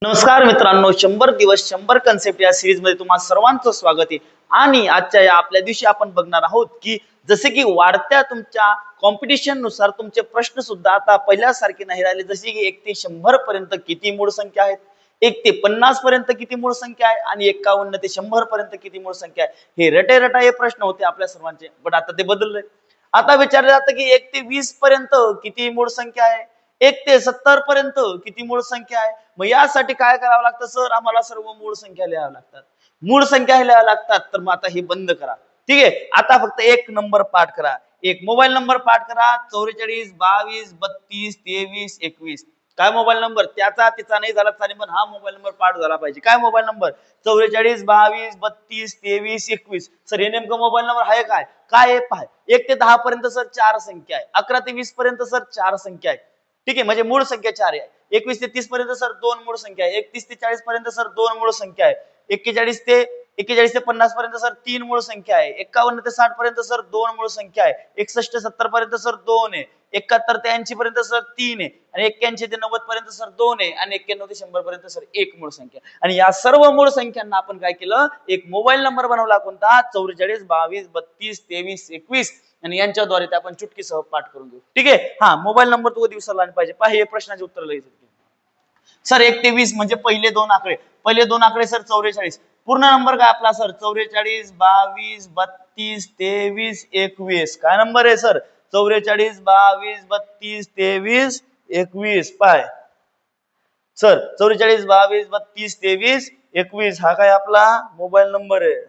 नमस्कार मित्रांनो, 100 दिवस 100 कन्सेप्ट या सिरीज मध्ये तुम्हा सर्वांचं स्वागत आहे। आणि आजच्या या आपल्या दिवशी आपण बघणार आहोत की जसे की वाढत्या तुमच्या कॉम्पिटिशन नुसार तुमचे प्रश्न सुद्धा आता पहिल्यासारखे नाही राहिले। जसे की 1 ते 100 पर्यंत किती मूळ संख्या आहेत, 1 ते 50 पर्यंत किती मूळ संख्या आहे आणि 51 ते 100 पर्यंत किती मूळ संख्या आहे, हे रटे रटा हे प्रश्न होते आपल्या सर्वांचे। पण आता ते बदलले। आता विचारले जातं की 1 ते 20 पर्यंत किती मूळ संख्या आहे, 1 ते 70 पर्यंत किती मूळ संख्या आहे। मग यासाठी काय करावं लागतं सर, आम्हाला सर्व मूळ संख्या लिहाव्या लागतात। मूळ संख्या लिहाव्या लागतात, तर मग आता हे बंद करा। ठीक आहे, आता फक्त एक नंबर पाठ करा, एक मोबाईल नंबर पाठ करा, 44 22 32 23 21। काय मोबाईल नंबर त्याचा तिचा नाही झाला चालेल, पण हा मोबाईल नंबर पाठ झाला पाहिजे। काय मोबाईल नंबर 44 22 32 23 21। सर हे नेमकं मोबाईल नंबर आहे काय काय आहे पहा। 1 ते 10 पर्यंत सर 4 संख्या आहे, 11 ते 20 पर्यंत सर 4 संख्या आहे। ठीक आहे, म्हणजे मूळ संख्या 4 आहे। 21 ते 30 पर्यंत सर 2 मूळ संख्या आहे, 31 ते 40 पर्यंत सर 2 मूळ संख्या आहे, 41 ते 50 पर्यंत सर 3 मूळ संख्या आहे, 51 ते 60 पर्यंत सर 2 मूळ संख्या आहे, 61 ते 70 पर्यंत सर 2 आहे, 71 ते 80 पर्यंत सर 3 आहे, आणि 81 ते 90 पर्यंत सर 2 आहे, आणि 91 ते 100 पर्यंत सर 1 मूळ संख्या। आणि या सर्व मूळ संख्यांना आपण काय केलं, एक मोबाईल नंबर बनवला, कोणता 44 22 32 23 21, आणि यांच्याद्वारे ते आपण चुटकीसह पाठ करून घेऊ। ठीक आहे, हा मोबाईल नंबर तो विसरला नाही पाहिजे। पहा हे प्रश्नाचे उत्तर लिहायचे सर। 1 ते 20 म्हणजे पहिले दोन आकडे सर 44। पूर्ण नंबर काय आपला सर 44 22 32 23 21। काय नंबर आहे सर 44 22 32 23 21। पाय सर 44 22 32 23 21 हा काय आपला मोबाईल नंबर आहे।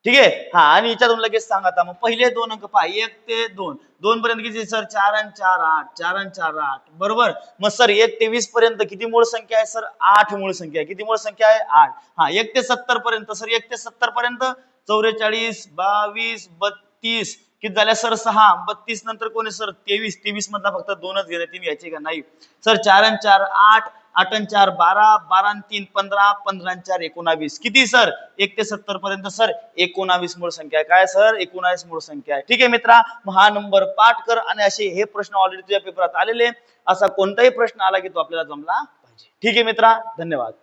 ठीक आहे, हा आणि याच्यातून लगेच सांगा आता मग पहिले दोन अंक पहा, 1 ते 2, 2 पर्यंत किती सर 4 आणि 4 8, 4 आणि 4 8 बरोबर। मग सर 1 ते 20 पर्यंत किती मूळ संख्या आहे सर 8 मूळ संख्या आहे। किती मूळ संख्या आहे 8। हा 1 ते 70 पर्यंत सर 1 ते 70 पर्यंत 44 22 32 किती झाल्या सर 6, 32 नंतर कोण आहे सर 23, 23 मधला फक्त दोनच घेणे, 3 घ्यायचे का नाही सर। 4 आणि 4 8, 8 आणि 4 12, 12 आणि 3 15, 15 आणि 4 19 किती सर 1 ते 70 पर्यंत सर 19 मूळ संख्या आहे। काय सर 19 मूळ संख्या आहे। ठीक आहे मित्रा, मग हा नंबर पाठ कर। आणि असे हे प्रश्न ऑलरेडी तुझ्या पेपरात आलेले, असा कोणताही प्रश्न आला की तो आपल्याला जमला पाहिजे। ठीक आहे मित्रा, धन्यवाद।